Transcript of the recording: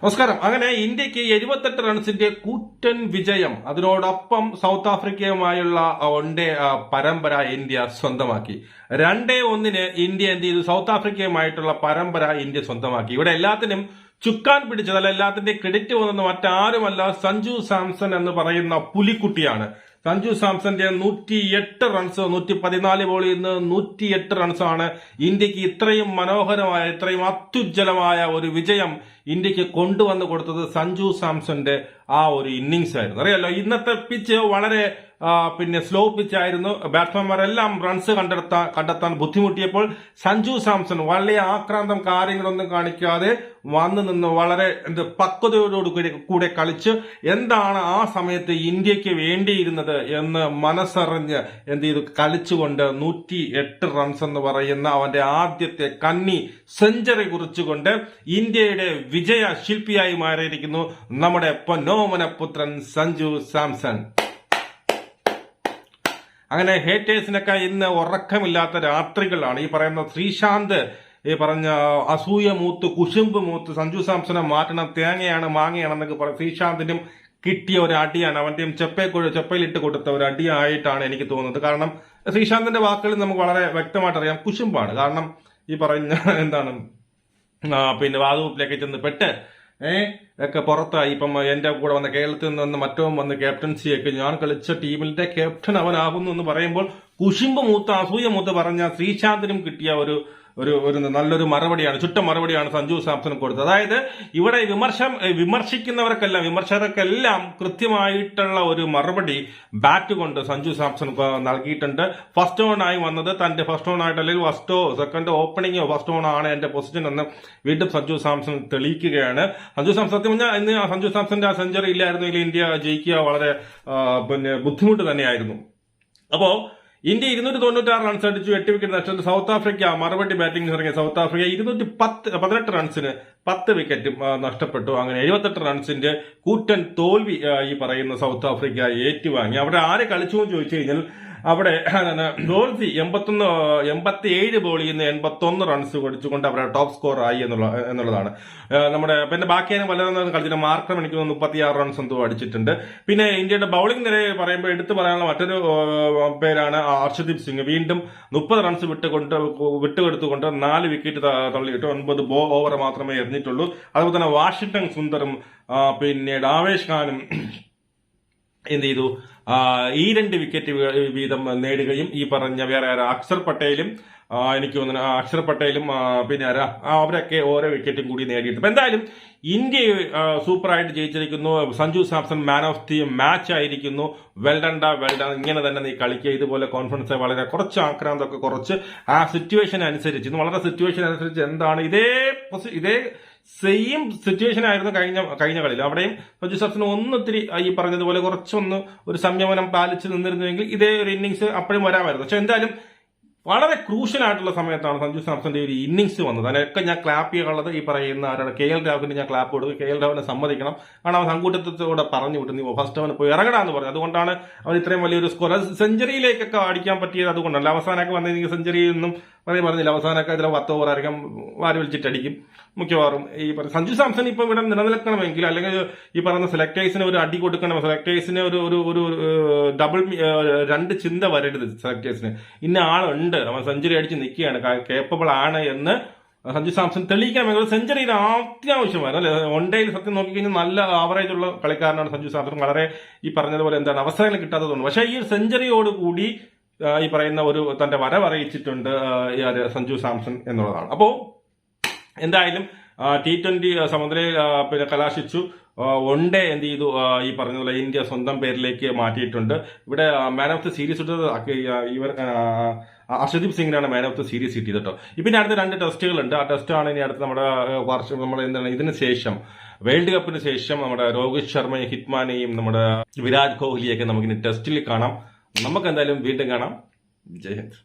നമസ്കാരം. അങ്ങനെ ഇന്ത്യക്ക് 78 റൺസിന്റെ കൂറ്റൻ വിജയം. അതിനോടൊപ്പം സൗത്ത് ആഫ്രിക്കയുമായുള്ള വൺഡേ പരമ്പര ഇന്ത്യ സ്വന്തമാക്കി. 2-1 ഇന്ത്യ എന്ത് ചെയ്തു? സൗത്ത് ആഫ്രിക്കയുമായിട്ടുള്ള പരമ്പര ഇന്ത്യ സ്വന്തമാക്കി. ഇവിടെ എല്ലാത്തിനും ചുക്കാൻ പിടിച്ചതല്ല, എല്ലാത്തിന്റെ ക്രെഡിറ്റ് പോകുന്നത് മറ്റാരുമല്ല, സഞ്ജു സാംസൺ എന്ന് പറയുന്ന പുലിക്കുട്ടിയാണ്. സഞ്ജു സാംസന്റെ 108 റൺസ്, 114 ബോളിൽ നിന്ന് 108 റൺസാണ് ഇന്ത്യക്ക് ഇത്രയും മനോഹരമായ, ഇത്രയും അത്യുജ്വലമായ ഒരു വിജയം ഇന്ത്യക്ക് കൊണ്ടുവന്ന് കൊടുത്തത് സഞ്ജു സാംസന്റെ ആ ഒരു ഇന്നിങ്സ് ആയിരുന്നു. അറിയാലോ, ഇന്നത്തെ പിച്ച് വളരെ സ്ലോ പിച്ച് ആയിരുന്നു. ബാറ്റ്സ്മാൻമാരെല്ലാം റൺസ് കണ്ടെത്താൻ ബുദ്ധിമുട്ടിയപ്പോൾ സഞ്ജു സാംസൺ വളരെ ആക്രാന്തം കാര്യങ്ങളൊന്നും കാണിക്കാതെ വന്നു നിന്ന് വളരെ പക്വതയോടു കൂടെ കളിച്ച് എന്താണ് ആ സമയത്ത് ഇന്ത്യക്ക് വേണ്ടിയിരുന്നത് എന്ന് മനസ്സറിഞ്ഞ് എന്ത് ചെയ്തു കളിച്ചുകൊണ്ട് 108 റൺസ് എന്ന് പറയുന്ന അവന്റെ ആദ്യത്തെ കന്നി സെഞ്ചുറി കുറിച്ചുകൊണ്ട് ഇന്ത്യയുടെ വിജയ ശില്പിയായി മാറിയിരിക്കുന്നു നമ്മുടെ പൊന്നോമനപുത്രൻ സഞ്ജു സാംസൺ. അങ്ങനെ ഹേറ്റേഴ്സിനൊക്കെ ഇന്ന് ഉറക്കമില്ലാത്ത രാത്രികളാണ്. ഈ പറയുന്ന ശ്രീശാന്ത് ഈ പറഞ്ഞ അസൂയ മൂത്ത് കുശുമ്പ് മൂത്ത് സഞ്ജു സാംസനെ മാറ്റണം, തേങ്ങയാണ് മാങ്ങയാണെന്നൊക്കെ പറയും. ശ്രീശാന്തിനും കിട്ടിയ ഒരു അടിയാണ്, അവന്റെയും ചെപ്പയിലിട്ട് കൊടുത്ത ഒരു അടിയായിട്ടാണ് എനിക്ക് തോന്നുന്നത്. കാരണം ശ്രീശാന്തിന്റെ വാക്കുകളിൽ നമുക്ക് വളരെ വ്യക്തമായിട്ട് അറിയാം, കുശുമ്പാണ്. കാരണം ഈ പറഞ്ഞ എന്താണ് വാതുവെപ്പിലേക്ക് ചെന്ന് പെട്ട് ഒക്കെ പുറത്തായി. ഇപ്പം എന്റെ കൂടെ വന്ന കേരളത്തിൽ നിന്ന് മറ്റവൻ വന്ന് ക്യാപ്റ്റൻസിയൊക്കെ ഞാൻ കളിച്ച ടീമിന്റെ ക്യാപ്റ്റൻ അവനാകുന്നു എന്ന് പറയുമ്പോൾ കുശുമ്പ് മൂത്ത് അസൂയ മൂത്ത് പറഞ്ഞ ശ്രീശാന്തിനും കിട്ടിയ ഒരു നല്ലൊരു മറുപടിയാണ്, ചുട്ട മറുപടിയാണ് സഞ്ജു സാംസൺ കൊടുത്തത്. അതായത് ഇവിടെ വിമർശകർക്കെല്ലാം കൃത്യമായിട്ടുള്ള ഒരു മറുപടി ബാറ്റ് കൊണ്ട് സഞ്ജു സാംസൺ നൽകിയിട്ടുണ്ട്. ഫസ്റ്റ് ഓൺ ആയി വന്നത് തന്റെ ഫസ്റ്റ് ഓൺ ആയിട്ട്, അല്ലെങ്കിൽ സെക്കൻഡ് ഓപ്പണിംഗോ ഫസ്റ്റ് ഓൺ ആണ് എന്റെ പൊസിഷൻ എന്ന് വീണ്ടും സഞ്ജു സാംസൺ തെളിയിക്കുകയാണ്. സഞ്ജു സാംസൺ സത്യം പറഞ്ഞാൽ ഇന്ന് സഞ്ജു സാംസന്റെ ആ സെഞ്ചുറി ഇല്ലായിരുന്നെങ്കിൽ ഇന്ത്യ ജയിക്കുക വളരെ ബുദ്ധിമുട്ട് തന്നെയായിരുന്നു. അപ്പോ ഇന്ത്യ 296 റൺസ് അടിച്ചു, 8 വിക്കറ്റ് നഷ്ടത്തിൽ. സൗത്ത് ആഫ്രിക്ക മറുപടി ബാറ്റിംഗ് ഇറങ്ങിയ സൗത്ത് ആഫ്രിക്ക 218 റൺസിന് 10 വിക്കറ്റും നഷ്ടപ്പെട്ടു. അങ്ങനെ 78 റൺസിന്റെ കൂറ്റൻ തോൽവി ഈ പറയുന്ന സൗത്ത് ആഫ്രിക്ക ഏറ്റുവാങ്ങി. അവിടെ ആരെ കളിച്ചു എന്ന് ചോദിച്ചു കഴിഞ്ഞാൽ അവിടെ ഡോൾഫി 87 ബോളിൽ നിന്ന് 81 റൺസ് കൊടുച്ചുകൊണ്ട് അവരുടെ ടോപ്പ് സ്കോർ ആയി എന്നുള്ളതാണ്. നമ്മുടെ പിന്നെ ബാക്കിയാണ് പലരും കളിച്ചിട്ട് മാർക്കം എനിക്ക് 36 റൺസ് എന്തോ അടിച്ചിട്ടുണ്ട്. പിന്നെ ഇന്ത്യയുടെ ബൌളിംഗ് നിരയെ പറയുമ്പോൾ എടുത്തു പറയാനുള്ള മറ്റൊരു പേരാണ് അർഷദീപ് സിംഗ്. വീണ്ടും 30 റൺസ് വിട്ടുകൊടുത്തുകൊണ്ട് 4 വിക്കറ്റ് തള്ളിയിട്ട് 9 ഓവർ മാത്രമേ എറിഞ്ഞിട്ടുള്ളൂ. അതുപോലെ തന്നെ വാഷിംഗ്ടൺ സുന്ദറും പിന്നീട് ആവേശ് ഖാനും എന്ത് ചെയ്തു, ഈ 2 വിക്കറ്റ് വീതം നേടുകയും ഈ പറഞ്ഞ വേറെ അക്ഷർ പട്ടേലും എനിക്ക് തോന്നുന്നു അക്ഷർ പട്ടേലും പിന്നെ അവരൊക്കെ ഓരോ വിക്കറ്റും കൂടി നേടിയിട്ടുണ്ട്. എന്തായാലും ഇന്ത്യ സൂപ്പറായിട്ട് ജയിച്ചിരിക്കുന്നു. Sanju Samson man of the match ആയിരിക്കുന്നു. വെൽഡൺ. ഇങ്ങനെ തന്നെ നീ കളിക്കുക. ഇതുപോലെ കോൺഫിഡൻസ് വളരെ കുറച്ച് ആക്രാന്തമൊക്കെ കുറച്ച് ആ സിറ്റുവേഷൻ അനുസരിച്ച് വളരെ സിറ്റുവേഷൻ അനുസരിച്ച് എന്താണ് ഇതേ സെയിം സിറ്റുവേഷൻ ആയിരുന്നു കഴിഞ്ഞ കളിയിൽ. അവിടെയും സഞ്ജു സാംസൺ ഒന്നിത്തിരി ഈ പറഞ്ഞതുപോലെ കുറച്ചൊന്ന് ഒരു സംയമനം പാലിച്ച് നിന്നിരുന്നുവെങ്കിൽ ഇതേ ഒരു ഇന്നിങ്സ് അപ്പോഴും വരാമായിരുന്നു. പക്ഷെ എന്തായാലും വളരെ ക്രൂഷ്യൽ ആയിട്ടുള്ള സമയത്താണ് സഞ്ജു സാംസന്റെ ഒരു ഇന്നിങ്സ് വന്നത്. അതിനൊക്കെ ഞാൻ ക്ലാപ്പ് ചെയ്യാനുള്ളത് ഈ പറയുന്ന ആരാണ്, KL രാഹുലിന് ഞാൻ ക്ലാപ്പ് കൊടുക്കും. KL രാഹുലിനെ സമ്മതിക്കണം. കാരണം അവൻ സങ്കൂട്ടത്തോടെ പറഞ്ഞു വിട്ടു, നീ ഫസ്റ്റ് അവന് പോയി ഇറങ്ങടാന്ന് പറഞ്ഞു. അതുകൊണ്ടാണ് അവൻ ഇത്രയും വലിയൊരു സ്കോർ സെഞ്ചുറിയിലേക്കൊക്കെ അടിക്കാൻ പറ്റിയത്. അതുകൊണ്ടല്ല അവസാനമൊക്കെ വന്നെങ്കിൽ സെഞ്ചുറിയിൽ നിന്നും പറഞ്ഞില്ല, അവസാനമൊക്കെ ഇതിലെ 10 ഓവറായിരിക്കും വാരി വലിച്ചിട്ടടിക്കും മിക്കവാറും. ഈ സഞ്ജു സാംസൺ ഇപ്പം ഇവിടെ നിലനിൽക്കണമെങ്കിൽ, അല്ലെങ്കിൽ ഈ പറയുന്ന സെലക്ടേഴ്സിന് ഒരു അടി കൊടുക്കണം, സെലക്ടേഴ്സിന് ഒരു ഡബിൾ 2 ചിന്ത വരരുത് സെലക്ടേഴ്സിന്. ഇന്ന ആളുണ്ട്, അവൻ സെഞ്ചുറി അടിച്ച് നിൽക്കുകയാണ്, കേപ്പബിൾ ആണ് എന്ന് സഞ്ജു സാംസൺ തെളിയിക്കണമെങ്കിൽ സെഞ്ചുറിയിൽ അത്യാവശ്യമായിരുന്നു അല്ലെ. വൺഡേയിൽ സത്യം നോക്കിക്കഴിഞ്ഞാൽ നല്ല ആവറേജ് ഉള്ള കളിക്കാരനാണ് സഞ്ജു സാംസൺ. വളരെ ഈ പറഞ്ഞതുപോലെ എന്താണ് അവസരങ്ങൾ കിട്ടാത്തതുകൊണ്ട്. പക്ഷേ ഈ സെഞ്ചുറിയോട് കൂടി ഈ പറയുന്ന ഒരു തന്റെ വരവറിയിച്ചിട്ടുണ്ട് സഞ്ജു സാംസൺ എന്നുള്ളതാണ്. അപ്പോ എന്തായാലും T20 സമനിലയിൽ കലാശിച്ചു. വൺഡേ എന്ത് ചെയ്തു, ഈ പറഞ്ഞതുപോലെ ഇന്ത്യ സ്വന്തം പേരിലേക്ക് മാറ്റിയിട്ടുണ്ട്. ഇവിടെ മാൻ ഓഫ് ദി സീരീസ് ഇട്ടത് അർഷദീപ് സിംഗിനാണ് മാൻ ഓഫ് ദി സീരീസ് കിട്ടിയത് കേട്ടോ. പിന്നെ അടുത്ത 2 ടെസ്റ്റുകളുണ്ട്. ആ ടെസ്റ്റാണ് ഇനി അടുത്ത് നമ്മുടെ എന്താണ് ഇതിന് ശേഷം വേൾഡ് കപ്പിന് ശേഷം നമ്മുടെ രോഹിത് ശർമ്മയും ഹിറ്റ്മാനെയും നമ്മുടെ വിരാട് കോഹ്ലിയൊക്കെ നമുക്കിനി ടെസ്റ്റിൽ കാണാം. നമുക്ക് എന്തായാലും വീണ്ടും കാണാം. ജയ് ഹിന്ദ്.